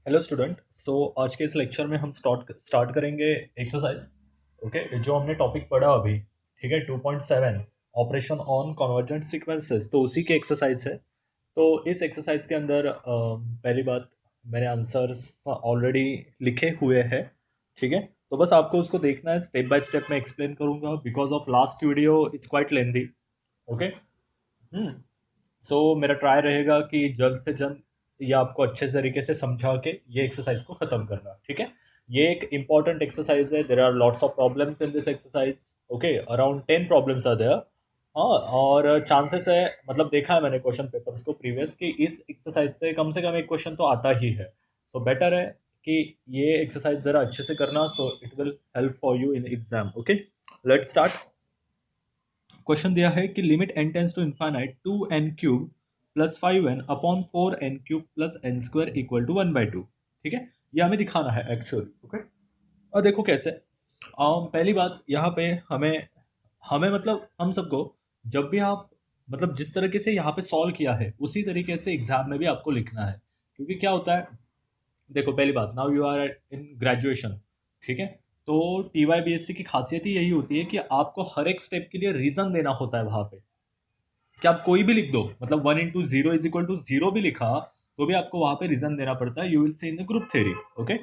Hello student. आज के इस लेक्चर में हम स्टार्ट करेंगे एक्सरसाइज। ओके, जो हमने टॉपिक पढ़ा अभी, ठीक है, 2.7 ऑपरेशन ऑन कन्वर्जेंट सीक्वेंसेस, तो उसी के एक्सरसाइज है। तो इस एक्सरसाइज के अंदर पहली बात, मैंने आंसर्स ऑलरेडी लिखे हुए हैं, ठीक है। तो बस आपको उसको देखना है, स्टेप बाय स्टेप मैं एक्सप्लेन करूंगा because of last video is quite lengthy. Okay. मेरा ट्राई रहेगा कि जल्द से जल्द ये आपको अच्छे तरीके से समझा के ये एक्सरसाइज को ख़त्म करना, ठीक है। ये एक इंपॉर्टेंट एक्सरसाइज है। There are lots of problems in this exercise. Okay, around 10 problems are there. हाँ, और चांसेस है, मतलब देखा है मैंने क्वेश्चन पेपर्स को प्रीवियस, कि इस एक्सरसाइज से कम एक क्वेश्चन तो आता ही है। सो बेटर है कि ये एक्सरसाइज ज़रा अच्छे से करना, so it will help for you in exam. Okay, let's start. Question दिया है कि limit n tends to infinite 2n³ plus 5n upon 4n³ plus n square equal to 1/2। ठीक है, ये हमें दिखाना है एक्चुअली। ओके, और देखो कैसे। पहली बात यहाँ पे हमें हमें मतलब हम सबको, जब भी आप, मतलब जिस तरीके से यहाँ पे सॉल्व किया है उसी तरीके से एग्जाम में भी आपको लिखना है। क्योंकि क्या होता है, देखो पहली बात, now you are in graduation, ठीक है। तो TY BSc की खासियत ही यही होती है कि आपको हर एक स्टेप के लिए रीजन देना होता है वहां पे। कि आप कोई भी लिख दो, मतलब 1 × 0 = 0 भी लिखा, तो भी आपको वहां पे रीजन देना पड़ता है। You will see in the group theory. Okay,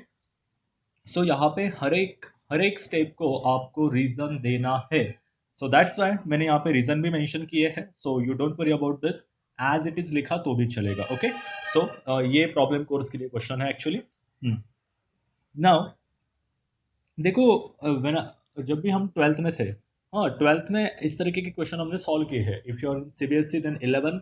so यहाँ पे हर एक स्टेप को आपको रीजन देना है। सो दैट्स वाई मैंने यहाँ पे रीजन भी मेंशन किए हैं। So you don't worry about this, as it is लिखा तो भी चलेगा। ओके, ये प्रॉब्लम कोर्स के लिए क्वेश्चन है एक्चुअली। नाउ देखो, व्हेन जब भी हम ट्वेल्थ में थे, हाँ ट्वेल्थ में इस तरीके के क्वेश्चन हमने सॉल्व किए हैं। If you are CBSE then 11,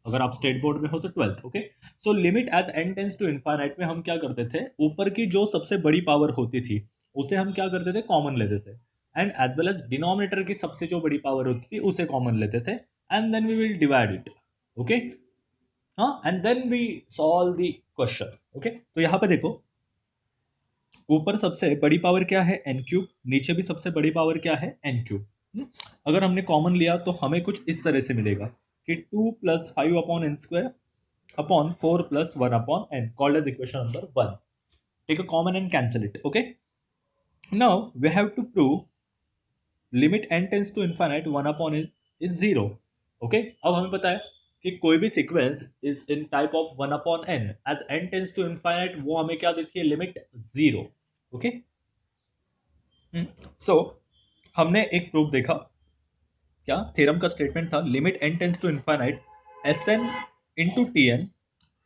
अगर आप स्टेट बोर्ड में हो तो 12th। Okay, so limit as n tends to infinite में हम क्या करते थे, ऊपर की जो सबसे बड़ी पावर होती थी उसे हम क्या करते थे, कॉमन लेते थे। And as well as denominator की सबसे जो बड़ी पावर होती थी उसे कॉमन लेते थे। And then we will divide it. Okay, हाँ, and then we solve the question. Okay, तो यहाँ पे देखो, ऊपर सबसे बड़ी पावर क्या है, n³। नीचे भी सबसे बड़ी पावर क्या है, n³। अगर हमने कॉमन लिया तो हमें कुछ इस तरह से मिलेगा कि 2 + 5/n² upon 4 + 1/n, called as equation number 1। Take a common and cancel it. Okay, now we have to prove limit n tends to infinite 1/n is 0। Okay, अब हमें पता है कि कोई भी sequence is in type of 1/n, as n tends to infinite वो हमें क्या देती है, लिमिट 0। ओके, सो हमने एक प्रूफ देखा, क्या थ्योरम का स्टेटमेंट था, limit n tends to infinite Sn into Tn।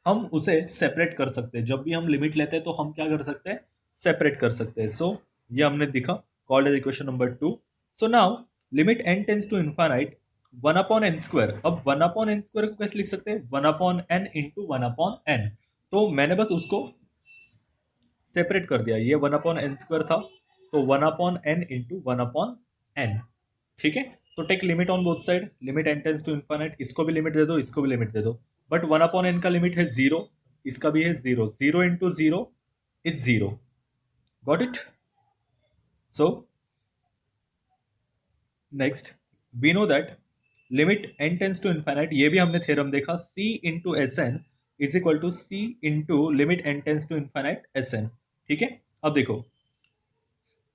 हम उसे सेपरेट कर सकते हैं। जब भी हम लिमिट लेते हैं तो हम क्या कर सकते हैं, सेपरेट कर सकते हैं। सो ये हमने दिखा, called as equation number 2। So now limit n tends to infinite 1/n²। अब 1/n² को कैसे लिख सकते हैं, 1/n इंटू 1/n। तो मैंने बस उसको सेपरेट कर दिया, ये 1/n² था, तो 1/n इंटू 1/n। ठीक है, तो take limit on both side, limit n tends to infinite, इसको भी लिमिट दे दो, इसको भी लिमिट दे दो। बट 1/n का लिमिट है 0, इसका भी है 0। 0 into 0 is 0। Got it. So next, we know that limit n tends to infinite, ये भी हमने थ्योरम देखा, c into Sn is equal to c into limit n tends to infinite Sn। ठीक है, अब देखो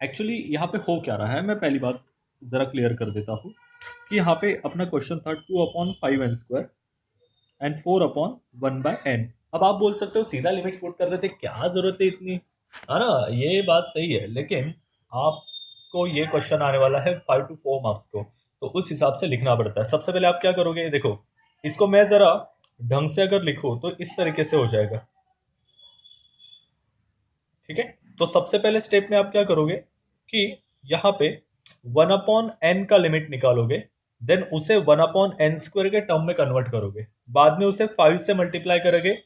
एक्चुअली यहाँ पे हो क्या रहा है, मैं पहली बात जरा क्लियर कर देता हूँ कि यहाँ पे अपना क्वेश्चन था 2/5n² एंड 4/1/n। अब आप बोल सकते हो सीधा लिमिट पुट कर देते, क्या जरूरत है इतनी, है ना, ये बात सही है, लेकिन आपको ये क्वेश्चन आने वाला है 5 to 4 मार्क्स को, तो उस हिसाब से लिखना पड़ता है। सबसे पहले आप क्या करोगे, देखो इसको मैं जरा ढंग से अगर लिखूं तो इस तरीके से हो जाएगा। ठीक है, तो सबसे पहले स्टेप में आप क्या करोगे कि यहाँ पे 1/n का लिमिट निकालोगे, देन उसे 1/n² के टर्म में कन्वर्ट करोगे, बाद में उसे 5 से मल्टीप्लाई करोगे,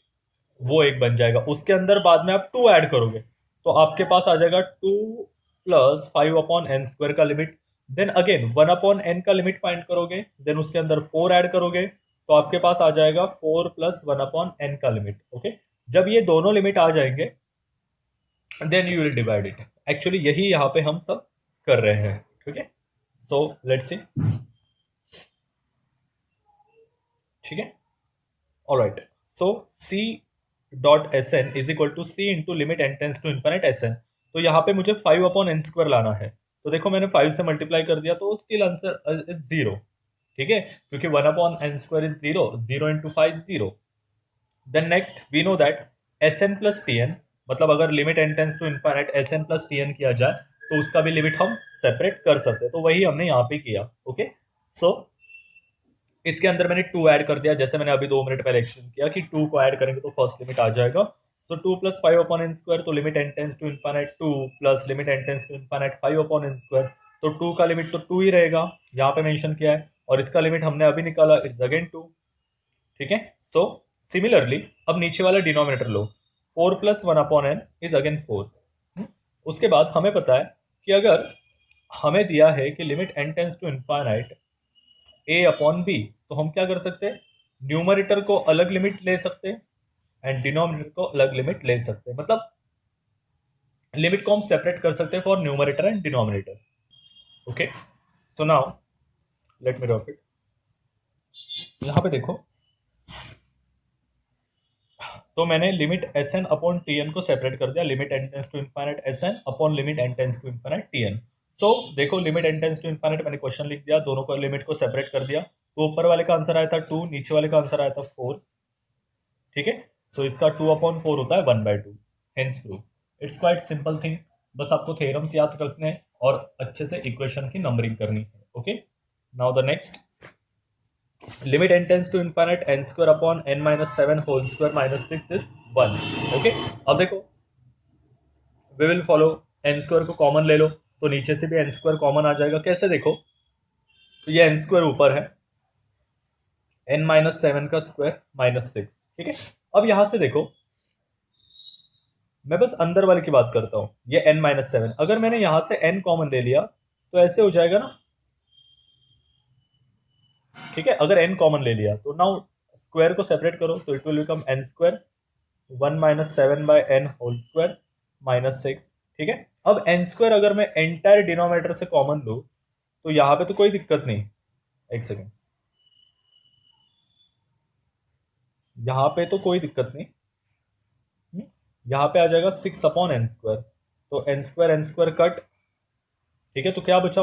वो एक बन जाएगा। उसके अंदर बाद में आप 2 ऐड करोगे, तो आपके पास आ जाएगा 2 + 5/n² का लिमिट। देन अगेन 1/n का लिमिट फाइंड करोगे, देन उसके अंदर 4 ऐड करोगे, तो आपके पास आ जाएगा 4 + 1/n का लिमिट। ओके, जब ये दोनों लिमिट आ जाएंगे then you will divide it. Actually यही यहाँ पे हम सब कर रहे हैं। ठीक है, सो लेट्स सी। ठीक है, alright, so c dot S N is equal to c into limit N tends to infinite S n. तो यहाँ पे मुझे 5/n² लाना है। तो देखो मैंने 5 से मल्टीप्लाई कर दिया तो स्टिल आंसर इज 0। ठीक है, क्योंकि 1/n² is 0, 0 into 5 0। Then next we know that S N plus t n, मतलब अगर limit N tends to infinite S N plus t n किया जाए तो उसका भी लिमिट हम सेपरेट कर सकते हैं। तो वही हमने यहाँ पे किया। ओके, सो इसके अंदर मैंने 2 ऐड कर दिया, जैसे मैंने अभी 2 मिनट पहले एक्सप्लेन किया कि 2 को ऐड करेंगे तो फर्स्ट लिमिट आ जाएगा। सो 2 प्लस 5/n², तो limit N tends to infinite 2 plus limit N tends to infinite 5/n²। तो 2 का लिमिट तो 2 ही रहेगा, यहाँ पे मेंशन किया है, और इसका लिमिट हमने अभी निकाला, इट्स अगेन 2। ठीक है, सो सिमिलरली अब नीचे वाला denominator low, 4 plus 1/n is again 4। उसके बाद हमें पता है कि अगर हमें दिया है कि limit N tends to infinite a/b, तो हम क्या कर सकते हैं, न्यूमरेटर को अलग लिमिट ले सकते हैं एंड डिनोमिनेटर को अलग लिमिट ले सकते हैं। मतलब लिमिट को हम सेपरेट कर सकते हैं for numerator and denominator. Okay, so now let me rough it. यहां पे देखो, तो मैंने limit S N upon T N को सेपरेट कर दिया, limit N tends to infinite S N upon limit N tends to infinite T N. So देखो limit N tends to infinite मैंने क्वेश्चन लिख दिया, दोनों को लिमिट को सेपरेट कर दिया, तो ऊपर वाले का आंसर आया था 2, नीचे वाले का आंसर आया था 4। ठीक है, सो इसका 2/4 होता है 1/2। Hence prove. It's quite simple thing, बस आपको थ्योरम्स याद रखने हैं और अच्छे से इक्वेशन की नंबरिंग करनी है। Okay, now the next, limit n tends to infinite n² upon n-7 whole square minus 6 is 1। Okay, अब देखो वी विल फॉलो, n² को कॉमन ले लो तो नीचे से भी n² कॉमन आ जाएगा। कैसे देखो, तो ये n² ऊपर है, n-7 का स्क्वायर माइनस 6। ठीक है, अब यहां से देखो मैं बस अंदर वाले की बात करता हूं, ये n-7, अगर मैंने यहां से n कॉमन ले लिया तो ऐसे हो जाएगा ना। ठीक है, अगर n कॉमन ले लिया तो नाउ स्क्वायर को सेपरेट करो तो it will become n², 1-7/n whole square minus 6। ठीक है, अब n² अगर मैं एंटायर डिनोमिनेटर से कॉमन लूं तो यहां पे तो कोई दिक्कत नहीं। एक सेकेंड, यहां पे तो कोई दिक्कत नहीं, यहां पे आ जाएगा 6/n², तो n² कट। ठीक है, तो क्या बचा,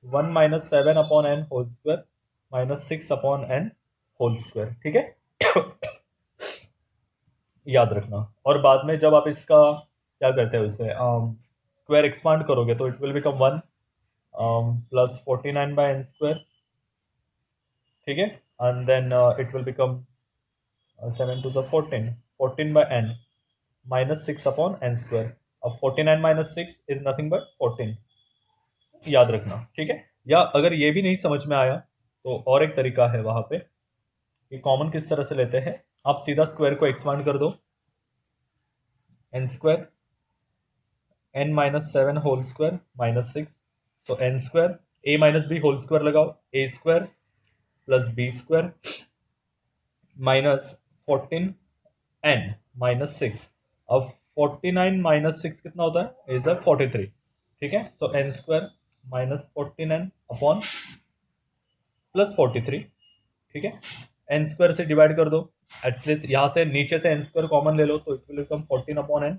1/1-7/n whole square minus 6/n whole square. ठीक है, याद रखना। और बाद में जब आप इसका क्या करते हैं, उसे स्क्वायर एक्सपांड करोगे तो it will become 1 plus 49/n²। ठीक है, and then it will become 7 to the 14 by n minus 6/n²। अब 49 माइनस 6 इज नथिंग बट 14, याद रखना। ठीक है, या अगर ये भी नहीं समझ में आया तो और एक तरीका है वहां पे कि कॉमन किस तरह से लेते हैं, आप सीधा स्क्वायर को एक्सपांड कर दो, n² n-7 whole square minus 6, so n² a minus b whole square लगाओ, a² plus b² minus 14n minus 6। अब 49 माइनस 6 कितना होता है, इज 43। ठीक है, सो n² minus 14n upon plus 43। ठीक है, n² से डिवाइड कर दो, एटलीस्ट यहाँ से नीचे से n² कॉमन ले लो तो it will become 14/n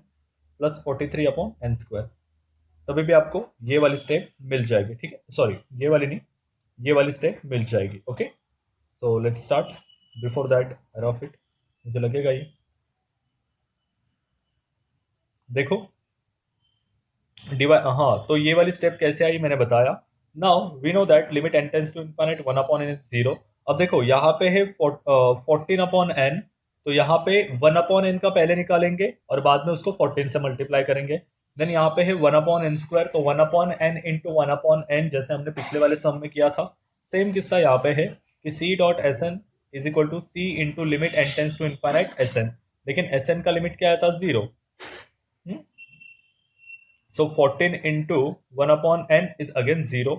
plus 43/n²। तभी भी आपको ये वाली स्टेप मिल जाएगी। ठीक है, सॉरी ये वाली नहीं, ये वाली स्टेप मिल जाएगी। Okay, so let's start. Before that rough it, मुझे लगेगा ये देखो डिवाइड, हाँ तो ये वाली स्टेप कैसे आई मैंने बताया। Now we know that limit n tends to infinite 1/n is 0। अब देखो यहाँ पे है 14/n, तो यहाँ पे 1/n का पहले निकालेंगे और बाद में उसको 14 से मल्टीप्लाई करेंगे। देन यहाँ पे है 1/n², तो 1/n इंटू 1/n, जैसे हमने पिछले वाले सम में किया था, सेम किस्सा यहाँ पे है कि c.sn is equal to c into limit n tends to infinite sn। लेकिन sn का लिमिट क्या आया था, 0। So 14 into 1/n is again 0।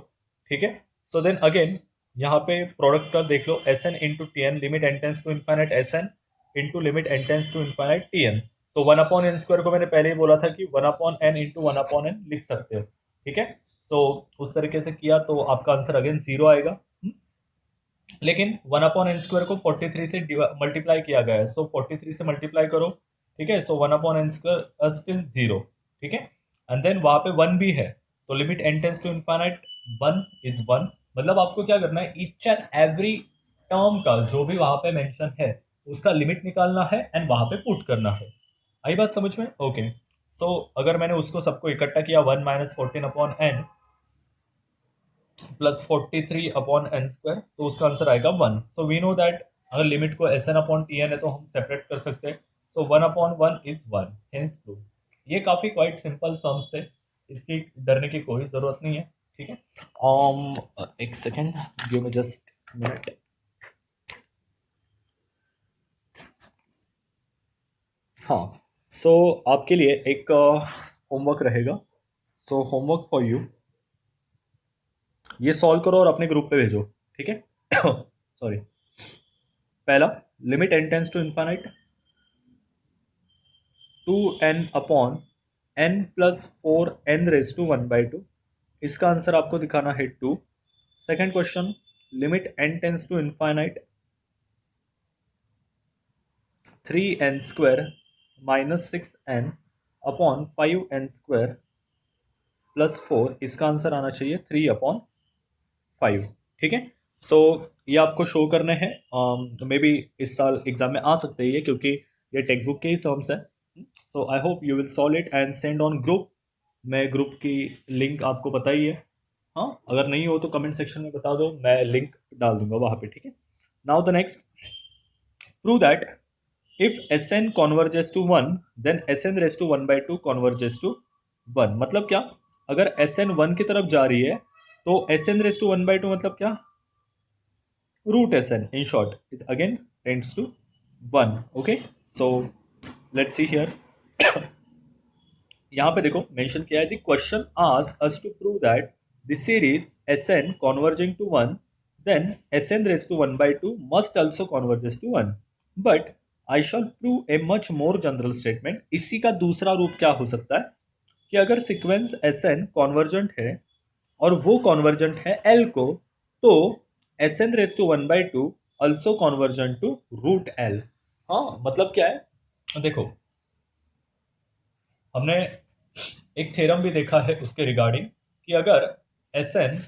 ठीक है, सो देन अगेन यहाँ पे प्रोडक्ट का देख लो, S N into T N, limit N tends to infinite S N into limit N tends to infinite T N. तो 1/n² को मैंने पहले ही बोला था कि 1/n इंटू 1/n लिख सकते हो। ठीक है, सो उस तरीके से किया तो आपका आंसर अगेन 0 आएगा। लेकिन 1/n² को 43 से मल्टीप्लाई किया गया है, सो 43 से मल्टीप्लाई करो, ठीक है, सो 1/n² स्टिल 0, ठीक है, एंड देन वहां पे 1 भी है, तो limit n tends to infinite 1 is 1, मतलब आपको क्या करना है, ईच एंड एवरी टर्म का जो भी वहां पे मेंशन है उसका लिमिट निकालना है एंड वहां पे पुट करना है। आई बात समझ में? ओके, सो अगर मैंने उसको सबको इकट्ठा किया 1 - 14/n प्लस 43/n², तो उसका आंसर आएगा 1। सो वी नो दैट अगर लिमिट को SN/TN है तो हम सेपरेट कर सकते हैं, सो 1/1 इज 1, हेंस प्रूव। ये काफी क्वाइट सिंपल सम्स थे, इसकी डरने की कोई जरूरत नहीं है, ठीक है। एक second, give me just minute. हाँ, सो आपके लिए एक होमवर्क रहेगा, सो होमवर्क फॉर यू, ये सॉल्व करो और अपने ग्रुप पे भेजो, ठीक है। सॉरी, पहला, limit n tends to infinite 2n/n+4n⁻², इसका आंसर आपको दिखाना है 2। Second question, limit n tends to infinite 3n² -6n/5n²+4, इसका आंसर आना चाहिए 3/5, ठीक है। सो ये आपको शो करने हैं, मे बी इस साल एग्जाम में आ सकते हैं ये, क्योंकि ये टेक्स्ट बुक के ही टर्म्स है। So I hope you will solve it and send on group. मैं ग्रुप की लिंक आपको बताई है, हाँ, अगर नहीं हो तो कमेंट सेक्शन में बता दो, मैं लिंक डाल दूंगा वहाँ पे, ठीक है। Now the next, prove that if Sn converges to 1 then Sn⁻² converges to 1, मतलब क्या, अगर Sn 1 की तरफ जा रही है तो Sn⁻² मतलब क्या, root Sn in short is again tends to 1, okay, so let's see here। यहाँ पे देखो मेंशन किया है, the question asks us to prove that the series Sn converging to 1 then Sn⁻² must also converges to 1, but I shall prove a much more general statement। इसी का दूसरा रूप क्या हो सकता है कि अगर सीक्वेंस Sn कॉन्वर्जेंट है और वो कॉन्वर्जेंट है L को, तो Sn⁻² also convergent to root L। हाँ, मतलब क्या है, देखो हमने एक थ्योरम भी देखा है उसके रिगार्डिंग कि अगर Sn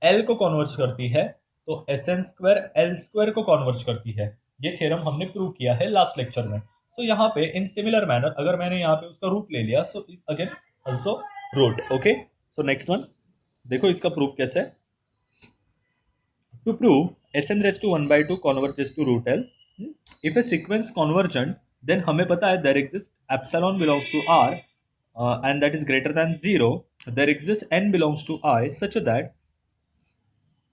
L को कॉन्वर्ज करती है तो Sn² L² को कॉन्वर्ज करती है। ये थ्योरम हमने प्रूव किया है लास्ट लेक्चर में। सो यहाँ पे इन सिमिलर मैनर अगर मैंने यहाँ पे उसका रूट ले लिया, so again also root, okay. So next one, देखो इसका प्रूफ कैसे है। To prove Sn⁻² converges to root L, if a sequence convergent, then हमें पता है there exists epsilon belongs to R and that is greater than 0, there exists n belongs to I such that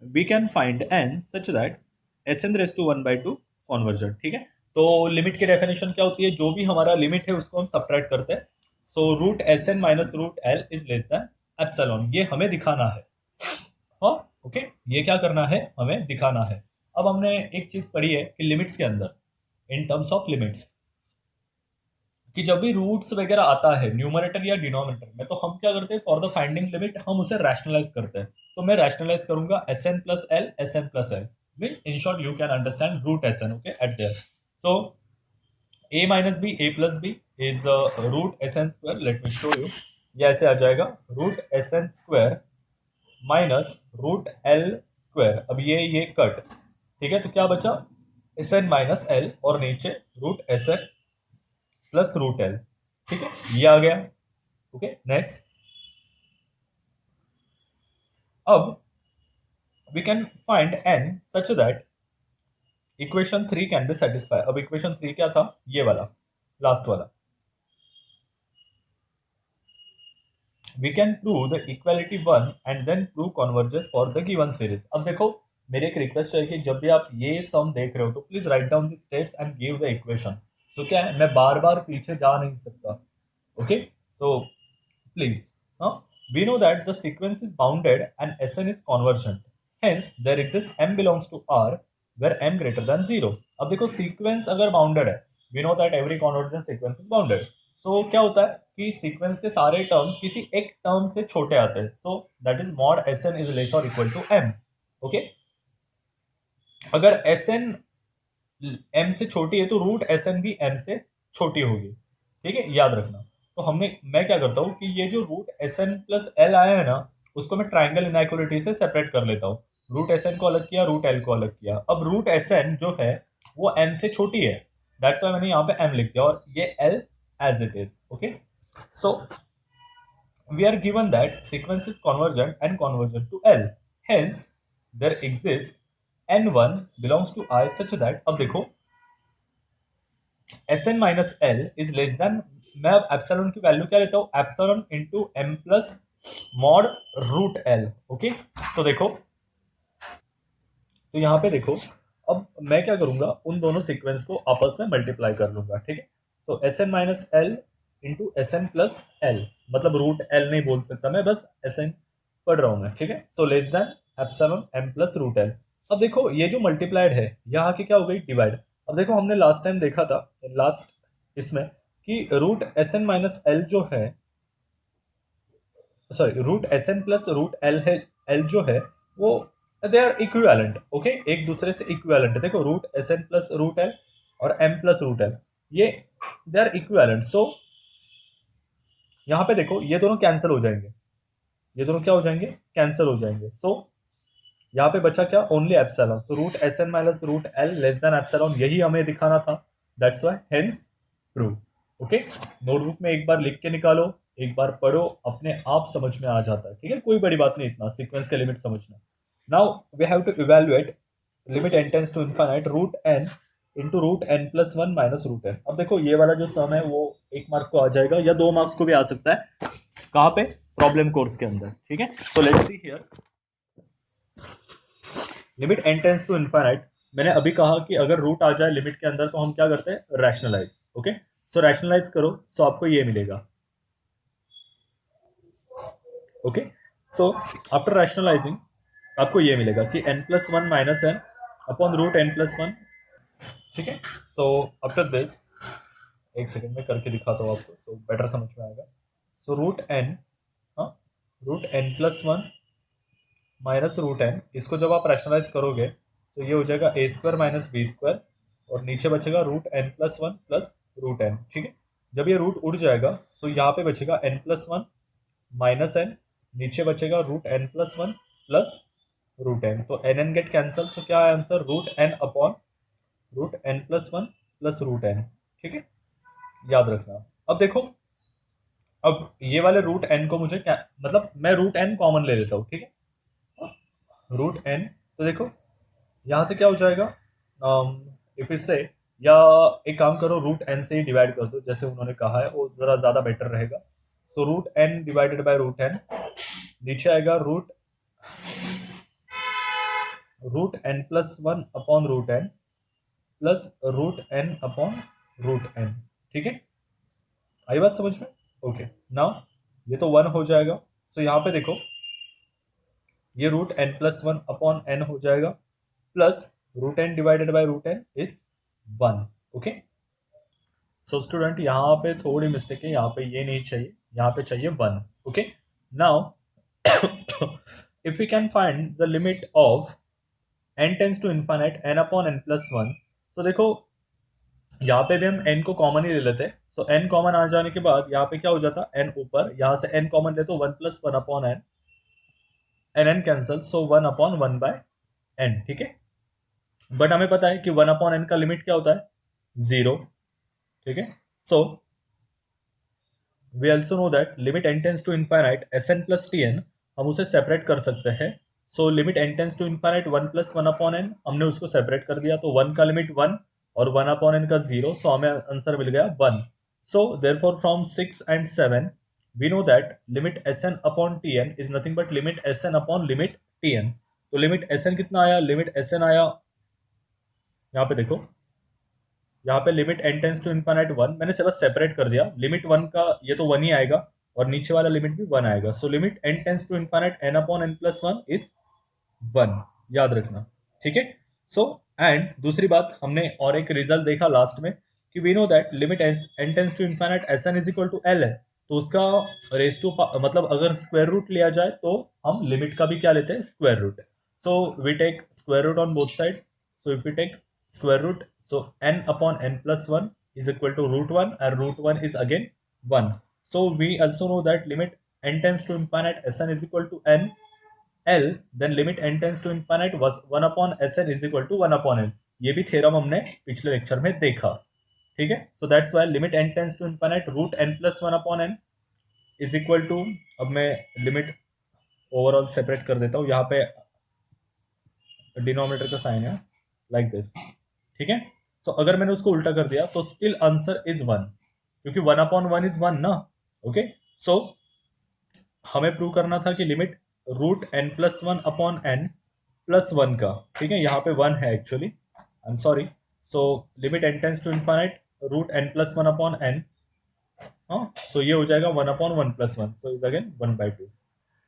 we can find n such that Sn⁻² convergent, ठीक है। तो limit की definition क्या होती है, जो भी हमारा लिमिट है उसको हम सब्ट्रैक्ट करते हैं, so root Sn minus root L is less than epsilon, ये हमें दिखाना है, हाँ, ओके, ये क्या करना है, हमें दिखाना है। अब हमने एक चीज पढ़ी है कि लिमिट्स के अंदर, इन टर्म्स ऑफ लिमिट्स, कि जब भी रूट्स वगैरह आता है न्यूमरेटर या डिनोमिनेटर में, तो हम क्या करते हैं, फॉर द फाइंडिंग लिमिट हम उसे रैशनलाइज करते हैं। तो मैं रैशनलाइज करूंगा Sn+L Sn+L mean, in short you can understand root Sn, okay, at there. So a - b a+b is root Sn², let me show you, ये ऐसे आ जाएगा root Sn² minus root L²। अब ये कट, ठीक है, तो क्या बचा, Sn माइनस L और नीचे root Sn plus root L, ठीक है, ये आ गया, ओके। नेक्स्ट, अब we can find n such that equation 3 can be satisfy. अब इक्वेशन 3 क्या था, ये वाला लास्ट वाला, we can prove the equality 1 and then prove converges for the given series. अब देखो मेरी एक रिक्वेस्ट है कि जब भी आप ये सम देख रहे हो तो please write down the steps and give the equation. So क्या है, मैं बार बार पीछे जा नहीं सकता, ओके, सो प्लीज, हाँ, we know that the sequence is bounded and Sn is convergent, hence there exists m belongs to R where m greater than 0। अब देखो सीक्वेंस अगर बाउंडेड है, we know that every convergent sequence is bounded, so क्या होता है कि sequence के सारे टर्म्स किसी एक टर्म से छोटे आते हैं, so that is mod Sn is less or equal to m, okay। अगर एस एन एम से छोटी है तो रूट एस एन भी एम से छोटी होगी, ठीक है, याद रखना। तो मैं क्या करता हूँ कि ये जो root s N plus l आया है ना, उसको मैं ट्राइंगल इनइक्वालिटी से सेपरेट कर लेता हूँ। रूट एस एन को अलग किया, रूट एल को अलग किया। अब रूट एस एन जो है वो एम से छोटी है, दैट्स वाई मैंने यहाँ पे एम लिख दिया, और ये l as it is. Okay, so we are given that sequence is convergent and convergent to L. Hence, there exists n1 belongs to I such that, अब देखो, Sn minus l is less than, मैं अब epsilon की value क्या लेता हूँ, epsilon into m plus mod root l. Okay, तो देखो, तो यहाँ पे देखो, अब मैं क्या करूंगा, उन दोनों सीक्वेंस को आपस में मल्टीप्लाई कर लूंगा, ठीक है। So S N minus L into S N plus L, मतलब रूट एल नहीं बोल सकता मैं, बस एस एन पढ़ रहा हूं मैं, ठीक है। So less than epsilon M plus root L. अब देखो ये जो मल्टीप्लाइड है यहाँ की क्या हो गई, डिवाइड। अब देखो हमने लास्ट टाइम देखा था, लास्ट इसमें, कि root s N minus l जो है, sorry, root s N plus root l है, एल जो है वो, दे आर इक्विवेलेंट। ओके, एक दूसरे से इक्विवेलेंट है। देखो root s N plus root l और एम प्लस रूट एल, ये दे आर इक्विवेलेंट। सो यहाँ पे देखो ये दोनों कैंसिल हो जाएंगे, ये दोनों क्या हो जाएंगे, कैंसिल हो जाएंगे। सो यहाँ पे बचा क्या, only epsilon. So root s N minus root l less than epsilon, यही हमें दिखाना था, that's why hence true. Okay, notebook में एक बार लिख के निकालो, एक बार पढ़ो, अपने आप समझ में आ जाता है, ठीक है, कोई बड़ी बात नहीं, इतना सीक्वेंस के लिमिट समझना। Now we have to evaluate limit N tends to infinite root n into root n plus one minus root n. अब देखो ये वाला जो सम है वो 1 मार्क को आ जाएगा, या 2 मार्क्स को भी आ सकता है, कहाँ पे, प्रॉब्लम कोर्स के अंदर, ठीक है। So let's see here, limit N tends to infinite, मैंने अभी कहा कि अगर रूट आ जाए लिमिट के अंदर तो हम क्या करते हैं, रैशनलाइज। ओके, सो रैशनलाइज करो, सो आपको ये मिलेगा। ओके, सो आफ्टर रैशनलाइजिंग आपको ये मिलेगा कि n plus one minus n upon root n plus one, ठीक है। सो आफ्टर दिस, एक सेकेंड में करके दिखाता हूँ आपको, सो बेटर समझ में आएगा। सो रूट एन, हाँ, root n plus one minus root n, इसको जब आप रैशनलाइज करोगे तो ये हो जाएगा a square minus b square, और नीचे बचेगा root n plus one plus root n, ठीक है। जब ये रूट उड़ जाएगा तो यहाँ पे बचेगा n plus one minus n, नीचे बचेगा root n plus one plus root n, तो n n get cancel. So क्या है answer, root n upon root n plus one plus root n, ठीक है, याद रखना। अब देखो, अब ये वाले रूट एन को मुझे क्या, मतलब मैं रूट एन कॉमन ले लेता हूँ, ठीक है, रूट एन। तो देखो यहाँ से क्या हो जाएगा, इफ इससे, या एक काम करो, रूट एन से ही डिवाइड कर दो, जैसे उन्होंने कहा है वो ज़रा ज़्यादा बेटर रहेगा। So root n divided by root n, नीचे आएगा root root n plus one upon root n plus root n upon root n, ठीक है, आई बात समझ में। ओके, नाउ ये तो वन हो जाएगा। सो यहाँ पे देखो, ये root n plus one upon n हो जाएगा, plus root n divided by root n is one. Okay, so student यहाँ पे थोड़ी मिस्टेक है, यहाँ पे ये नहीं चाहिए, यहाँ पे चाहिए one. Okay, now if you can find the limit of N tends to infinite N upon N plus one. So देखो यहाँ पे भी हम n को कॉमन ही ले लेते हैं। सो n कॉमन आ जाने के बाद यहाँ पे क्या हो जाता, n ऊपर, यहाँ से n कॉमन ले तो one plus one upon n, n n cancel, so one upon one by n, ठीक है। बट हमें पता है कि वन अपॉन एन का लिमिट क्या होता है, जीरो, ठीक है। So we also know that limit N tends to infinite S N plus t n, हम उसे सेपरेट कर सकते हैं। So limit N tends to infinite one plus one upon n, हमने उसको सेपरेट कर दिया, तो वन का लिमिट वन और वन अपॉन एन का जीरो, सो हमें आंसर मिल गया one. So therefore from 6 and 7 we know that limit Sn upon Tn is nothing but limit Sn upon limit Tn। तो लिमिट Sn कितना आया, लिमिट Sn आया, यहाँ पे देखो, यहाँ पे limit N tends to infinite one, मैंने सिर्फ सेपरेट कर दिया, लिमिट वन का ये तो वन ही आएगा, और नीचे वाला लिमिट भी वन आएगा। So limit N tends to infinite n upon N plus one is one, याद रखना, ठीक है। सो एंड दूसरी बात, हमने और एक रिजल्ट देखा लास्ट में कि we know that limit N tends to infinite S N is equal to l है, तो उसका रेस टू, मतलब अगर स्क्वायर रूट लिया जाए तो हम लिमिट का भी क्या लेते हैं, square root. So we take square root on both side. So if we take square root, so n upon n plus 1 is equal to root 1, and root 1 is again 1. So we also know that limit n tends to infinite Sn is equal to n L, then limit n tends to infinite was 1 upon Sn is equal to 1 upon L. ये भी theorem हमने पिछले lecture में देखा, ठीक है. So that's why limit n tends to infinite root n plus 1 upon n is equal to, अब मैं लिमिट ओवरऑल सेपरेट कर देता हूँ, यहाँ पे डिनोमिनेटर का साइन है लाइक दिस, ठीक है. सो अगर मैंने उसको उल्टा कर दिया तो स्टिल आंसर इज 1, क्योंकि 1 अपॉन 1 इज 1 ना. ओके, सो हमें प्रूव करना था कि limit root n plus 1 upon n plus 1 का, ठीक है, यहाँ पे 1 है actually, I am sorry. So limit n tends to infinite root n plus 1 upon n, हाँ, सो ये हो जाएगा 1 upon 1 plus 1, so is again 1/2.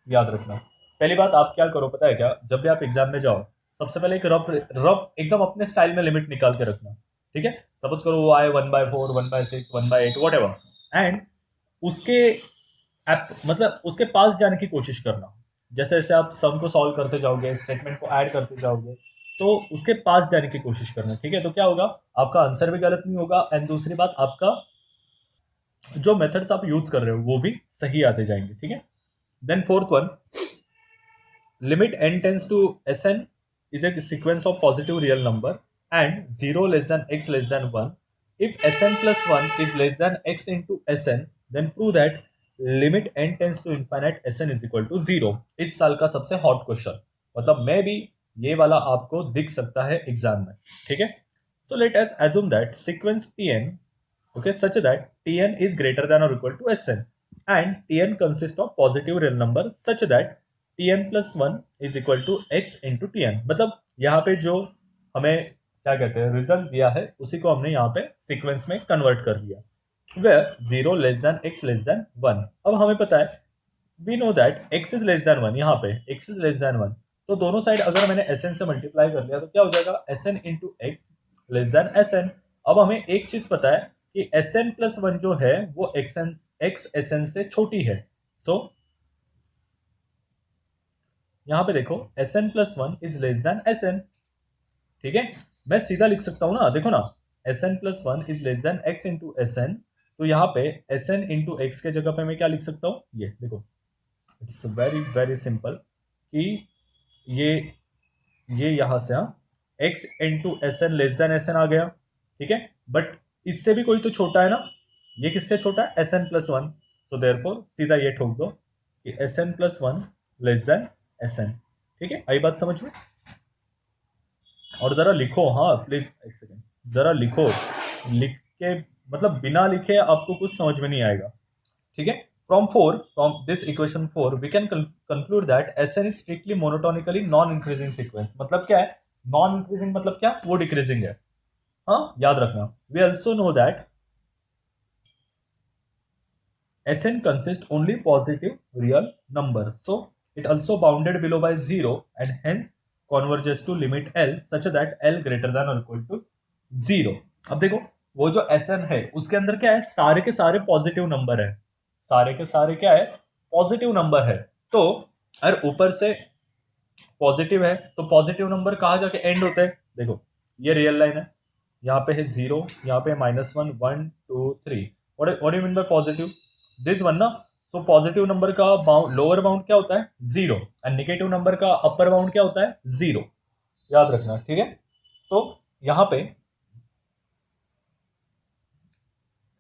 याद रखना. पहली बात आप क्या करो पता है क्या, जब भी आप एग्जाम में जाओ सबसे पहले एक रफ रफ एकदम अपने स्टाइल में लिमिट निकाल के रखना, ठीक है. सपोज करो वो आए 1/4, 1/6, 1/8 वट एवर, एंड उसके मतलब उसके पास जाने की कोशिश करना. जैसे जैसे आप सम को सॉल्व करते जाओगे, स्टेटमेंट को ऐड करते जाओगे, तो उसके पास जाने की कोशिश करना, ठीक है. तो क्या होगा, आपका आंसर भी गलत नहीं होगा, एंड दूसरी बात आपका जो मेथड्स आप यूज कर रहे हो वो भी सही आते जाएंगे, ठीक है. Then fourth one, limit n tends to Sn is a sequence of positive real number and 0 less than x less than 1. If Sn plus 1 is less than x into Sn, then prove that limit n tends to infinite Sn is equal to 0. इस साल का सबसे hot question, मतलब मैं भी ये वाला आपको दिख सकता है एग्जाम में, ठीक है. So let us assume that sequence Tn, okay, such that Tn is greater than or equal to Sn and Tn consists of positive real number such that Tn plus 1 is equal to x into Tn. मतलब यहाँ पे जो हमें क्या कहते हैं result दिया है उसी को हमने यहाँ पे सीक्वेंस में कन्वर्ट कर दिया, where 0 less than x less than 1. अब हमें पता है, we know that x is less than 1, यहाँ पे x इज लेस देन 1, तो दोनों साइड अगर मैंने Sn से मल्टीप्लाई कर लिया तो क्या हो जाएगा, Sn into x less then Sn. अब हमें एक चीज पता है कि Sn प्लस 1 जो है वो x Sn से छोटी है. सो यहां पे देखो Sn plus 1 is less then Sn, ठीक है. मैं सीधा लिख सकता हूं ना, देखो ना, Sn plus 1 is less than x into Sn. तो यहाँ पे Sn इंटू एक्स के जगह पे मैं क्या लिख सकता हूँ, ये देखो, इट्स वेरी वेरी सिंपल कि ये यहां से x into Sn less than Sn आ गया, ठीक है. बट इससे भी कोई तो छोटा है ना, ये किससे छोटा है, Sn प्लस 1. सो देयरफॉर सीधा ये ठोक दो कि Sn plus 1 less than Sn, ठीक है. आई बात समझ में. और जरा लिखो, हाँ प्लीज एक सेकेंड, जरा लिखो, लिख के मतलब बिना लिखे आपको कुछ समझ में नहीं आएगा, ठीक है. From this equation 4 we can conclude that Sn is strictly monotonically non increasing sequence. मतलब क्या है नॉन इंक्रीजिंग, मतलब क्या, वो डिक्रीजिंग है, हाँ याद रखना. We also know that Sn consists only positive real number, so it also bounded below by 0 and hence converges to limit L such that L greater than or equal to 0. अब देखो वो जो Sn है उसके अंदर क्या है, सारे के सारे पॉजिटिव नंबर है, सारे के सारे क्या है, पॉजिटिव नंबर है. तो अगर ऊपर से पॉजिटिव है तो पॉजिटिव नंबर कहाँ जाके एंड होते हैं, देखो ये रियल लाइन है, यहाँ पे है 0, यहाँ पे -1, 1, 2, 3. What you mean by positive, this one ना. सो पॉजिटिव नंबर का लोअर बाउंड क्या होता है, 0, एंड नेगेटिव नंबर का अपर बाउंड क्या होता है, 0. याद रखना, ठीक है. सो यहाँ पे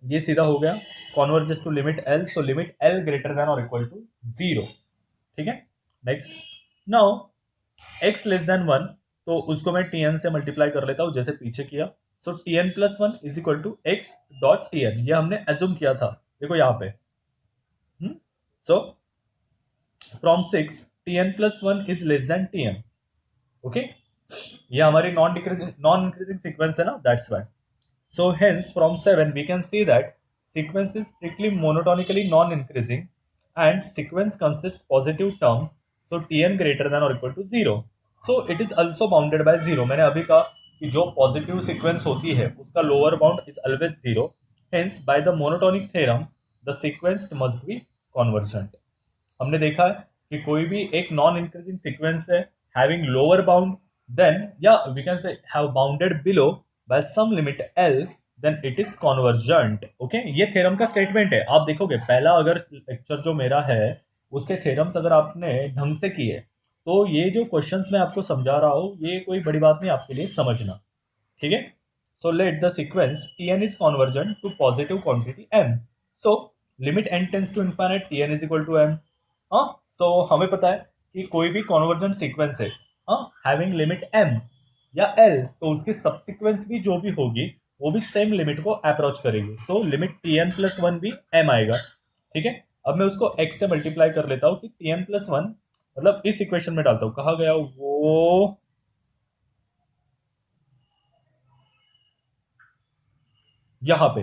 ये सीधा हो गया, converges to limit L, so limit L greater than और इक्वल टू 0, ठीक है. Next, now x less than 1, तो उसको मैं Tn से मल्टीप्लाई कर लेता हूं जैसे पीछे किया. So Tn plus 1 is equal to x dot Tn, ये हमने एज्यूम किया था, देखो यहाँ पे. So from 6 Tn plus 1 is less than Tn. Okay, ये हमारी नॉन इंक्रीजिंग सीक्वेंस है ना, that's why. So hence from 7 we can see that sequence is strictly monotonically non increasing and sequence consists positive terms, so Tn greater than or equal to 0. So it is also bounded by 0. मैंने अभी कहा कि जो positive sequence होती है उसका lower bound is always 0. Hence by the monotonic theorem the sequence must be convergent. हमने देखा है कि कोई भी एक नॉन इंक्रीजिंग सीक्वेंस है having lower bound then yeah we can say have bounded below by some limit L, then it is convergent. Okay, ये theorem का स्टेटमेंट है। आप देखोगे पहला अगर लेक्चर जो मेरा है उसके थ्योरम्स अगर आपने ढंग से किए तो ये जो क्वेश्चंस मैं आपको समझा रहा हूँ ये कोई बड़ी बात नहीं आपके लिए समझना, ठीक है। So let the sequence Tn is convergent to positive quantity m, so limit n tends to infinite Tn is equal to m। हाँ, सो हमें पता है कि कोई भी कॉन्वर्जेंट सीक्वेंस है हाँ हैविंग लिमिट m या l, तो उसकी सब्सिक्वेंस भी जो भी होगी वो भी सेम लिमिट को अप्रोच करेगी। So limit Tn plus one भी m आएगा, ठीक है। अब मैं उसको x से मल्टीप्लाई कर लेता हूँ कि Tn प्लस वन मतलब इस इक्वेशन में डालता हूँ, कहा गया वो यहाँ पे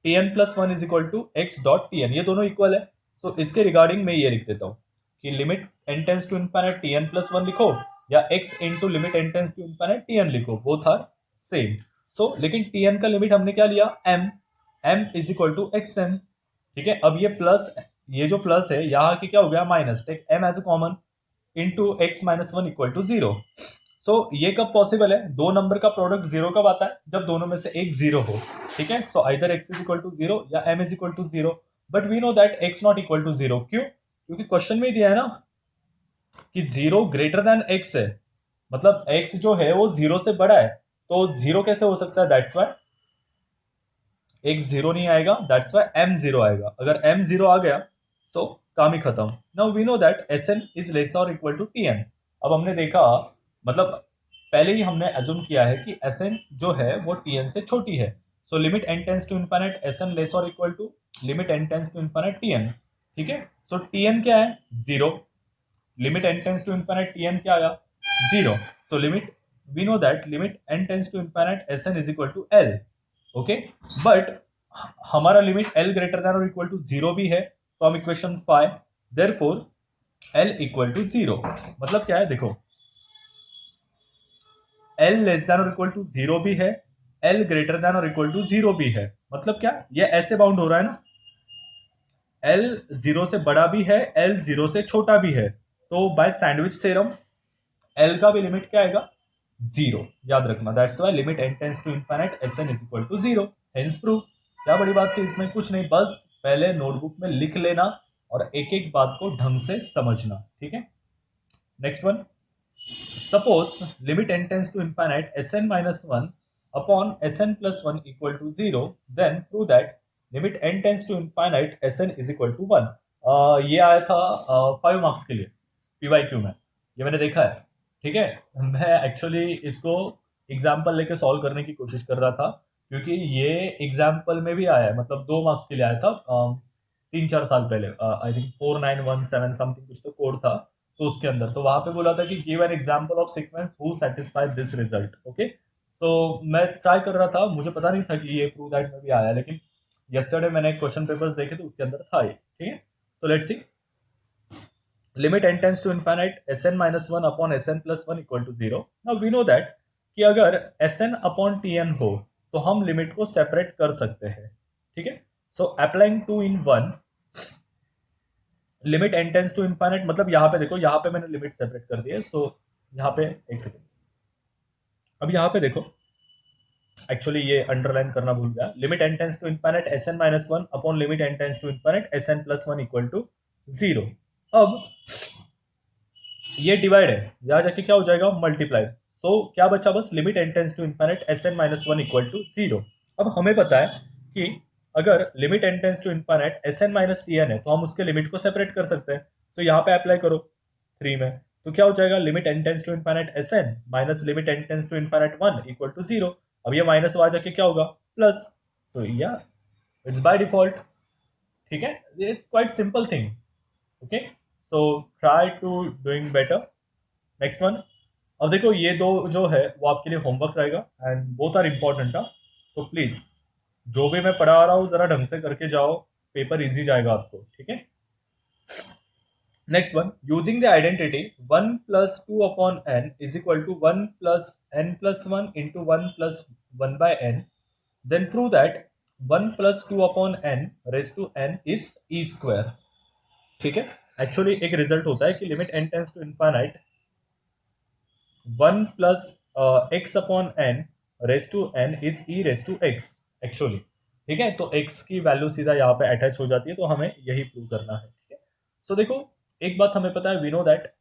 Tn plus one is equal to x dot Tn, ये दोनों इक्वल है। सो इसके रिगार्डिंग मैं ये लिख देता हूँ कि limit n tends to infinite Tn plus one लिखो या x into limit n tends to infinite Tn लिखो, बोथ आर सेम। सो लेकिन Tn का लिमिट हमने क्या लिया m is equal to x m, ठीक है। अब ये प्लस, ये जो प्लस है यहाँ की क्या हो गया minus, take m as a common into X minus one equal to zero. So ये कब पॉसिबल है, दो नंबर का प्रोडक्ट जीरो कब आता है, जब दोनों में से एक जीरो हो, ठीक है। So either X is equal to zero या M is equal to zero, but we know that X not equal to zero. क्यों, क्योंकि क्वेश्चन में ही दिया है ना कि जीरो ग्रेटर देन एक्स है, मतलब एक्स जो है वो जीरो से बड़ा है, तो जीरो कैसे हो सकता है, दैट्स वाई एक्स जीरो नहीं आएगा, दैट्स वाई एम जीरो आएगा। अगर एम जीरो आ गया सो काम ही खत्म। Now we know that S N is less और इक्वल टू टी एन। अब हमने देखा, मतलब पहले ही हमने एज्यूम किया है कि एस एन जो है वो टी एन से छोटी है। So limit N tends to infinite S N less और equal to limit N tends to infinite T N, ठीक है। सो टी एन क्या है, zero, limit N tends to infinite T N क्या आया, zero. So limit, we know that limit N tends to infinite S N is equal to L, okay. But हमारा limit L greater than और equal to zero भी है from equation 5, therefore L equal to zero. मतलब क्या है देखो, L less than और equal to zero भी है, एल ग्रेटर देन और इक्वल टू जीरो भी है। मतलब क्या, ये ऐसे बाउंड हो रहा है ना, एल जीरो से बड़ा भी है, एल जीरो से छोटा भी है, तो बाय सैंडविच थ्योरम एल का भी लिमिट क्या आएगा, जीरो, याद रखना। That's why limit N tends to infinite S N is equal to zero, hence prove. क्या बड़ी बात थी इसमें, कुछ नहीं, बस पहले नोटबुक में लिख लेना और एक एक बात को ढंग से समझना, ठीक है। Next one, suppose limit N tends to infinite S N minus one upon S N plus one equal to zero, then prove that limit N tends to infinite S N is equal to one. ये आया था 5 marks के लिए PYQ में, ये मैंने देखा है, ठीक है। मैं एक्चुअली इसको एग्जाम्पल लेके सॉल्व करने की कोशिश कर रहा था क्योंकि ये एग्जाम्पल में भी आया है, मतलब 2 मार्क्स के लिए आया था 3-4 साल पहले, आई थिंक 4917 समथिंग कुछ तो कोड था, तो उसके अंदर तो वहां पे बोला था कि give an example of sequence who satisfy this result, okay. So मैं ट्राई कर रहा था, मुझे पता नहीं था कि ये प्रूव दैट में भी आया, लेकिन यस्टरडे मैंने क्वेश्चन पेपर्स देखे तो उसके अंदर था ये, ठीक है। So let's see, limit n tends to infinite S N minus one upon S N plus one equal to zero. Now we know that कि अगर S N upon T N हो तो हम लिमिट को सेपरेट कर सकते हैं, ठीक है। So applying to in one, limit n tends to infinite, मतलब यहाँ पे देखो, यहाँ पे मैंने लिमिट सेपरेट कर दी है। सो यहाँ पे एक सेकेंड, अब यहाँ पे देखो, एक्चुअली ये अंडरलाइन करना भूल गया, limit n tends to infinite S N minus one upon limit n tends to infinite S N plus one equal to zero. अब ये डिवाइड है, यहां जाके क्या हो जाएगा, मल्टीप्लाई। सो क्या बचा, बस limit N tends to infinite S N minus one equal to zero. अब हमें पता है कि अगर limit N tends to infinite S N minus T N है तो हम उसके लिमिट को सेपरेट कर सकते हैं। सो यहाँ पे अप्लाई करो 3 में, तो क्या हो जाएगा, limit N tends to infinite S N minus limit N tends to infinite one equal to zero. अब ये माइनस वहां जाके क्या होगा, प्लस। सो या इट्स बाय डिफॉल्ट, ठीक है, it's quite simple thing, okay. So try to doing better. Next one, अब देखो ये दो जो है वो आपके लिए होमवर्क रहेगा and both are important. So please जो भी मैं पढ़ा रहा हूँ जरा ढंग से करके जाओ, पेपर इजी जाएगा आपको, ठीक है। Next one, using the identity one plus two upon N is equal to one plus N plus one into one plus one by N, then prove that one plus two upon N raise to N is E square, ठीक है। Actually एक result होता है कि limit N tends to infinite 1 plus X upon N raise to N is E raise to X actually, ठीक है। तो x की वैल्यू सीधा यहाँ पे अटैच हो जाती है, तो हमें यही प्रूव करना है, ठीक है। सो देखो, एक बात हमें पता है, वी नो दैट,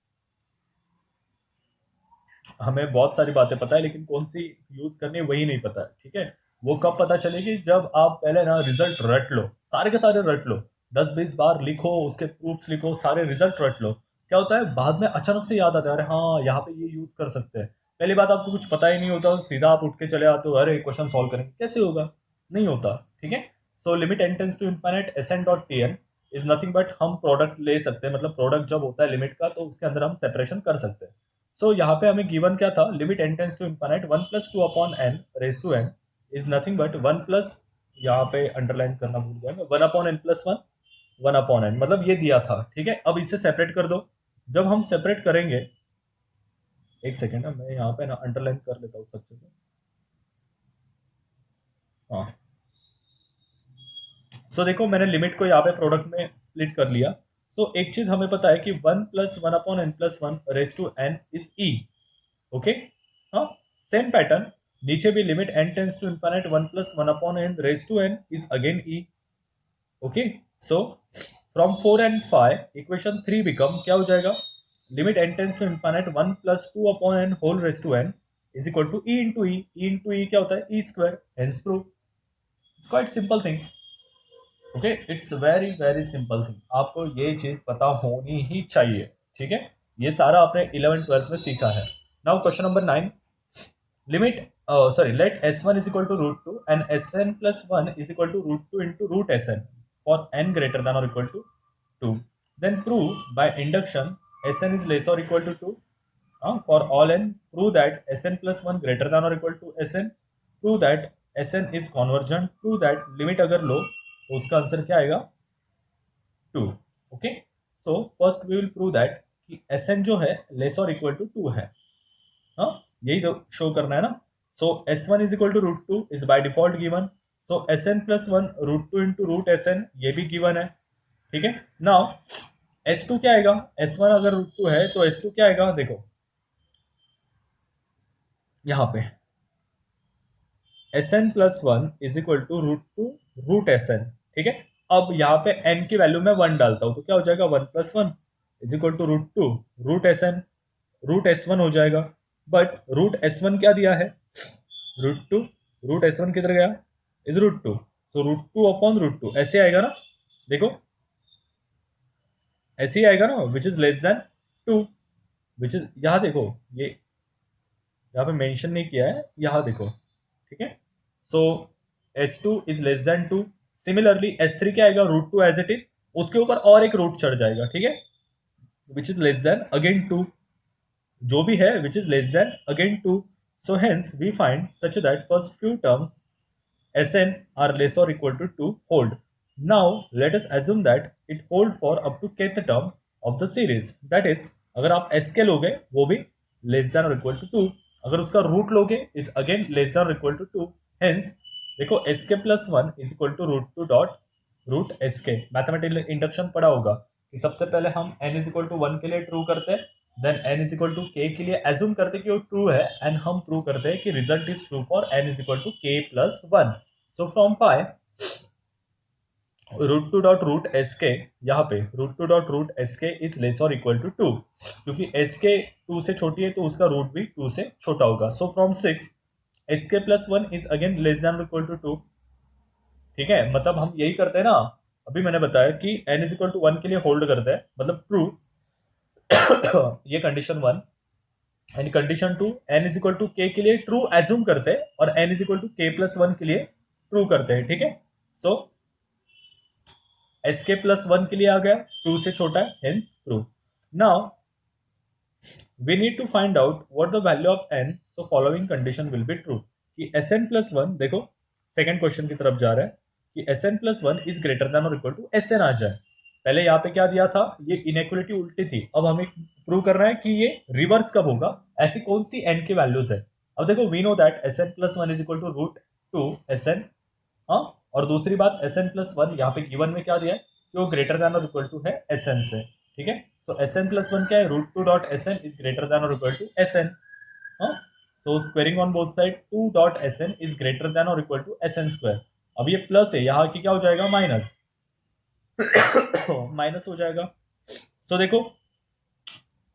हमें बहुत सारी बातें पता है लेकिन कौन सी यूज करनी है वही नहीं पता है, ठीक है। वो कब पता चलेगी, जब आप पहले ना रिजल्ट रट लो, सारे के सारे रट लो, 10-20 बार लिखो, उसके प्रूफ्स लिखो, सारे रिजल्ट रट लो। क्या होता है, बाद में अचानक से याद आता है, अरे हाँ यहाँ पे ये यूज कर सकते हैं। पहली बात, आपको कुछ पता ही नहीं होता, सीधा आप उठ के चले आते हो, अरे क्वेश्चन सॉल्व करेंगे, कैसे होगा, नहीं होता, ठीक है। So limit N tends to infinite S N dot T N is nothing but, हम प्रोडक्ट ले सकते हैं, मतलब प्रोडक्ट जब होता है लिमिट का तो उसके अंदर हम सेपरेशन कर सकते हैं। सो यहाँ पे हमें गिवन क्या था, limit N tends to infinite 1 plus 2 upon N raise to N is nothing but 1 plus, यहाँ पे अंडरलाइन करना भूल गया मैं, 1 upon N plus 1, 1 upon N, मतलब ये दिया था, ठीक है। अब इसे सेपरेट कर दो। जब हम सेपरेट करेंगे, एक सेकेंड ना, मैं यहाँ पे ना अंडरलाइन कर लेता हूँ सबसे को। हाँ, सो देखो, मैंने लिमिट को यहाँ पे प्रोडक्ट में स्प्लिट कर लिया। सो एक चीज हमें पता है कि 1 plus 1 upon N plus 1 raise to N is E, okay. हाँ, सेम पैटर्न, नीचे भी limit N tends to infinite 1 plus 1 upon N raise to N is again E, okay. So from 4 and 5 equation 3 become क्या हो जाएगा, limit N tends to infinite 1 plus 2 upon N whole raise to N is equal to E into E, E into E क्या होता है, E square, hence prove. It's quite simple thing, okay, it's very very simple thing, आपको ये चीज पता होनी ही चाहिए, ठीक है। ये सारा आपने 11th-12th में सीखा है। Now question number 9, limit, sorry, let s1 is equal to root 2 and sn plus 1 is equal to root 2 into root sn for n greater than or equal to 2, then prove by induction sn is less or equal to 2, for all n, prove that sn plus 1 greater than or equal to sn, prove that sn is convergent, prove that limit अगर लो तो उसका answer क्या आएगा, 2, okay. So first we will prove that कि sn जो है less और equal to 2 है, हाँ, यही तो शो करना है ना। So s1 is equal to root two is by default given, so sn plus 1 root 2 into root sn ये भी गिवन है, ठीक है। नाउ s2 क्या आएगा, s1 अगर रूट 2 है तो s2 क्या आएगा, देखो यहाँ पे sn plus 1 is equal to root 2 root sn, ठीक है। अब यहाँ पे n की वैल्यू में 1 डालता हूं तो क्या हो जाएगा, 1 plus 1 is equal to root 2 root sn, root s1 हो जाएगा। बट रूट s1 क्या दिया है, रूट 2, रूट s1 किधर गया, is root 2, so root 2 upon root 2 ऐसे आएगा ना, देखो ऐसे ही आएगा ना, which is less than 2, which is, यहाँ देखो, ये यहाँ पे मेंशन नहीं किया है, यहाँ देखो, ठीक है। सो s2 is less than 2, similarly s3 क्या आएगा, रूट 2 एज इट इज, उसके ऊपर और एक रूट चढ़ जाएगा, ठीक है, which is less than again 2, जो भी है which is less than again 2। So hence we find such that first few terms Sn are less or equal to 2 hold. Now let us assume that it hold for up to kth term of the series. That is, अगर आप sk लोगे वो भी less than or equal to 2, अगर उसका root लोगे is again less than or equal to 2। Hence देखो sk plus 1 is equal to root 2 dot root sk। Mathematical induction पढ़ा होगा कि सबसे पहले हम n is equal to 1 के लिए ट्रू करते हैं, then n is equal to k के लिए एज्यूम करते हैं कि वो ट्रू है, एंड हम प्रूव करते हैं कि result is true for n is equal to k plus 1। So from 5 root 2 dot root S K, यहाँ पे root 2 dot root S K is less और इक्वल टू 2, क्योंकि एस के 2 से छोटी है तो उसका रूट भी 2 से छोटा होगा। So from 6 S K plus 1 is again less than equal to 2, ठीक है। मतलब हम यही करते हैं ना, अभी मैंने बताया कि n इज इक्वल टू 1 के लिए होल्ड करते हैं, मतलब ट्रू ये condition 1, and condition 2 n is equal to k के लिए ट्रू एज्यूम करते हैं, और n is equal to k plus 1 के लिए ट्रू करते हैं, ठीक है। सो एस के प्लस 1 के लिए आ गया, 2 से छोटा है, hence true. Now we need to find out what the value of n, so following condition will be true, कि Sn प्लस 1, देखो सेकेंड क्वेश्चन की तरफ जा रहा है कि Sn plus 1 is greater than और इक्वल टू Sn आ जाए। पहले यहाँ पे क्या दिया था, ये इनइक्वलिटी उल्टी थी, अब हमें प्रूव करना है कि ये रिवर्स कब होगा, ऐसी कौन सी n की वैल्यूज है। अब देखो we know that Sn plus 1 is equal to root 2 Sn, हाँ, और दूसरी बात Sn प्लस 1 यहाँ पे गिवन में क्या दिया है कि वो ग्रेटर देन और इक्वल टू है Sn से, ठीक है। सो Sn प्लस 1 क्या है, root 2 dot Sn is greater than और इक्वल टू Sn। हाँ, so squaring on both side 2 dot S N is greater than और equal to S N square. अब ये प्लस है, यहाँ की क्या हो जाएगा माइनस, माइनस हो जाएगा। सो देखो,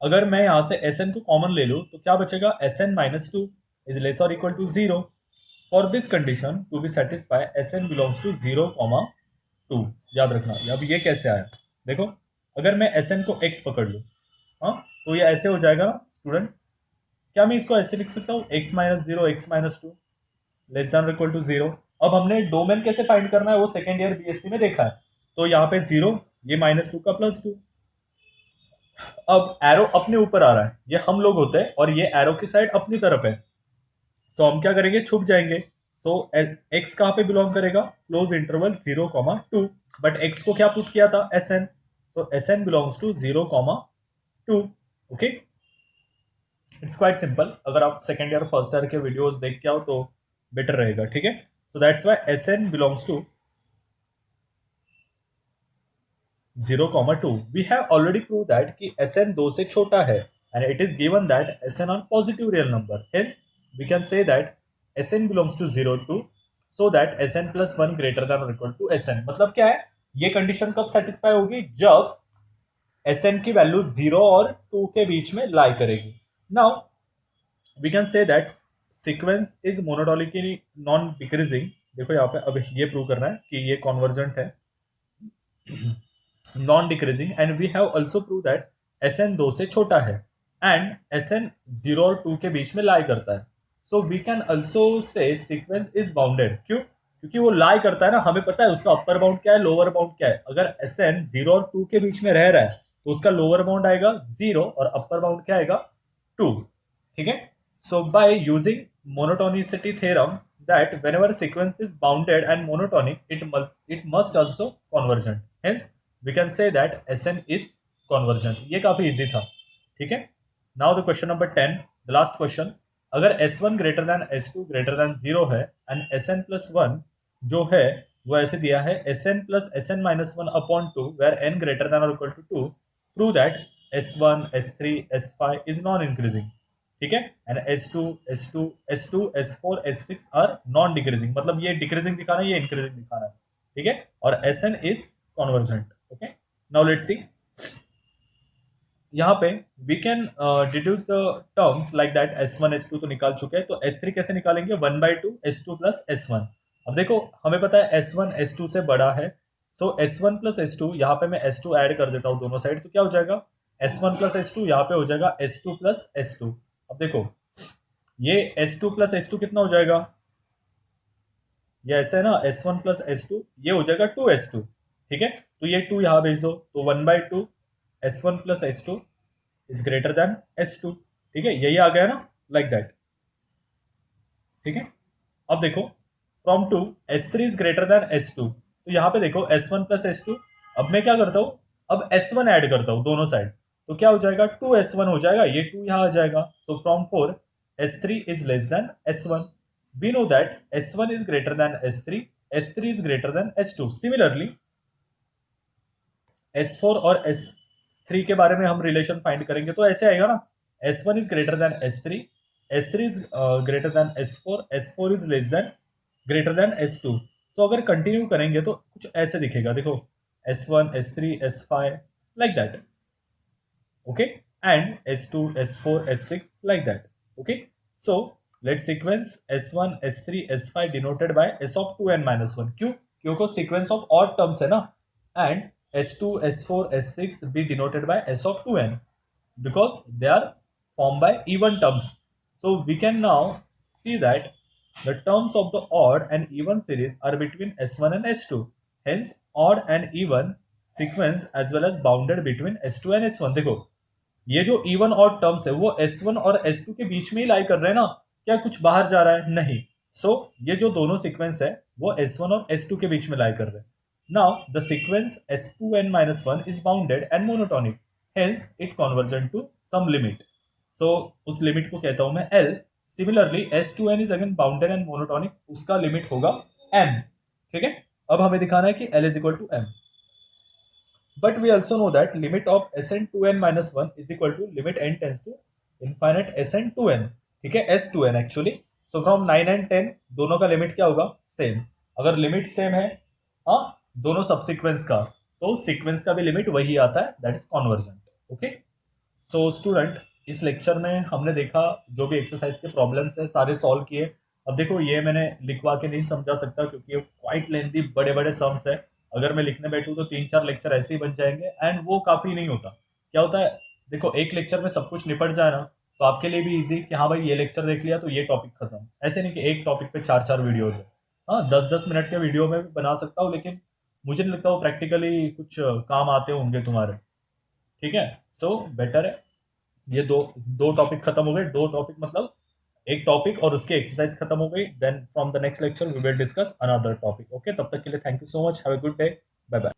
अगर मैं यहाँ से एस एन को कॉमन ले लूँ तो क्या बचेगा, S N minus two is less और equal to zero. For this condition to be satisfy S N belongs to zero comma two. याद रखना। अब ये कैसे आया, देखो, अगर मैं एस एन को एक्स पकड़ लूँ, हाँ, तो ये ऐसे हो जाएगा ना स्टूडेंट, क्या मैं इसको ऐसे लिख सकता हूँ, X minus zero X minus two less than equal to zero. अब हमने डोमेन कैसे फाइंड करना है वो सेकेंड ईयर बीएससी में देखा है। तो यहाँ पे जीरो, ये माइनस टू का प्लस टू। अब एरो अपने ऊपर आ रहा है, ये हम लोग होते हैं, और ये एरो की साइड अपनी तरफ है। सो हम क्या करेंगे, छुप जाएंगे। सो एक्स कहाँ पे बिलोंग करेगा, close interval zero comma two, but X को क्या पुट किया था, S N. So S N belongs to zero comma two. Okay, it's quite simple. अगर आप सेकेंड ईयर फर्स्ट ईयर के वीडियोस देख के आओ तो बेटर रहेगा, ठीक है। So that's why S N belongs to zero comma two. We have already prove that कि एस एन दो से छोटा है, and it is given that S N on positive real number, hence we can say that S N belongs to zero two, so that S N plus one greater than और equal to S N. मतलब क्या है, ये condition कब satisfy होगी, जब S N की value zero और टू के बीच में लाई करेगी। Now we can say that sequence is monotonically non decreasing. देखो यहाँ पे अब ये प्रूव करना है कि ये कॉन्वर्जेंट है, non decreasing, and we have also prove that S N दो से छोटा है एंड एस एन जीरो और टू के बीच में लाई करता है। So we can also say sequence is bounded. क्यों, क्योंकि वो लाई करता है ना, हमें पता है उसका अपर बाउंड क्या है, लोअर बाउंड क्या है। अगर एस एन जीरो और टू के बीच में रह रहा है तो उसका लोअर बाउंड आएगा जीरो और अपर बाउंड क्या आएगा, टू। ठीक है। So by using monotonicity theorem that whenever sequence is bounded and monotonic it must also convergent, hence we can say that Sn is convergent। ये काफी इजी था, ठीक है। Now the question number 10, the last question. अगर S1 greater than S2 greater than 0 है and Sn plus 1 जो है वो ऐसे दिया है, Sn plus Sn minus 1 upon 2 where n greater than और equal to 2, prove that S1 S3 S5 is non increasing. ठीक है, and S2 S2 S2 S4 S6 are non decreasing. मतलब ये डिक्रीजिंग दिखाना है, ये इंक्रीजिंग दिखाना है, ठीक है। और Sn is convergent. Okay, now let's see. यहाँ पे we can deduce the terms like that S1 S2 तो निकाल चुके हैं, तो S3 कैसे निकालेंगे, 1/2 S2 प्लस S1। अब देखो हमें पता है S1 S2 से बड़ा है, सो S1 प्लस S2, यहाँ पे मैं S2 ऐड कर देता हूँ दोनों साइड, तो क्या हो जाएगा, S1 प्लस S2, यहाँ पे हो जाएगा S2 प्लस S2। अब देखो ये S2 प्लस S2 कितना हो जाएगा, ये ऐसा है ना, S1 प्लस S2, ये हो जाएगा 2S2। ठीक है, तो ये 2 यहाँ भेज दो, तो 1/2 S1 plus S2 is greater than S2। ठीक है, यही आ गया ना, लाइक दैट। ठीक है, अब देखो from 2 S3 is greater than S2, तो यहाँ पे देखो S1 प्लस S2। अब मैं क्या करता हूँ, अब S1 ऐड करता हूँ दोनों साइड, तो क्या हो जाएगा, 2S1 हो जाएगा, ये 2 यहाँ आ जाएगा। So from 4 S3 is less than S1। We know that S1 is greater than S3, S3 is greater than S2। Similarly S4 और S3 के बारे में हम रिलेशन फाइंड करेंगे, तो ऐसे आएगा ना, S1 is greater than S3, S3 is greater then S4, S4 is less then greater than S2। सो अगर कंटिन्यू करेंगे तो कुछ ऐसे दिखेगा, देखो S1 S3 S5 like that. Okay, and S2 S4 S6 like that. Okay, so let sequence S1 S3 S5 denoted by S of 2n minus 1। क्यों, क्योंकि sequence of odd terms है ना, and S2 S4 S6 be denoted by S of 2n because they are formed by even terms. So we can now see that the terms of the odd and even series are between S1 and S2. Hence odd and even sequence as well as bounded between S2 and S1। देखो ये जो even और terms है वो S1 और S2 के बीच में ही लाई कर रहे हैं ना, क्या कुछ बाहर जा रहा है, नहीं। सो ये जो दोनों सीक्वेंस है वो S1 और S2 के बीच में लाई कर रहे हैं। Now the sequence S2n-1 is bounded and monotonic, hence it convergent to some limit. So उस लिमिट को कहता हूं मैं L। Similarly S2n is again bounded and monotonic, उसका लिमिट होगा M। ठीक है, अब हमें दिखाना है कि L is equal to M। But we also know that limit of Sn 2n minus 1 is equal to limit n tends to infinite Sn 2n। ठीक है, S to N actually. So from 9 and 10 दोनों का limit क्या होगा, same. अगर limit same है, हाँ, दोनों सबसिक्वेंस का, तो सीक्वेंस का भी लिमिट वही आता है, that is convergent. Okay, so student, इस लेक्चर में हमने देखा जो भी एक्सरसाइज के प्रॉब्लम्स है सारे सॉल्व किए। अब देखो ये मैंने लिखवा के नहीं समझा सकता क्योंकि ये क्वाइट लेंथी बड़े बड़े सम्स है। अगर मैं लिखने बैठूँ तो 3-4 लेक्चर ऐसे ही बन जाएंगे एंड वो काफ़ी नहीं होता। क्या होता है, देखो एक लेक्चर में सब कुछ निपट जाए ना, तो आपके लिए भी इजी कि हाँ भाई ये लेक्चर देख लिया तो ये टॉपिक खत्म। ऐसे नहीं कि एक टॉपिक पे 4-4 वीडियोज है। हाँ, 10-10 मिनट के वीडियो में भी बना सकता हूँ, लेकिन मुझे नहीं लगता वो प्रैक्टिकली कुछ काम आते होंगे तुम्हारे। ठीक है, सो बेटर है ये दो दो टॉपिक खत्म हो गए। दो टॉपिक मतलब एक टॉपिक और उसकी एक्सरसाइज खत्म हो गई। Then from the next lecture we will discuss another topic. Okay, तब तक के लिए thank you so much, have a good day, bye bye.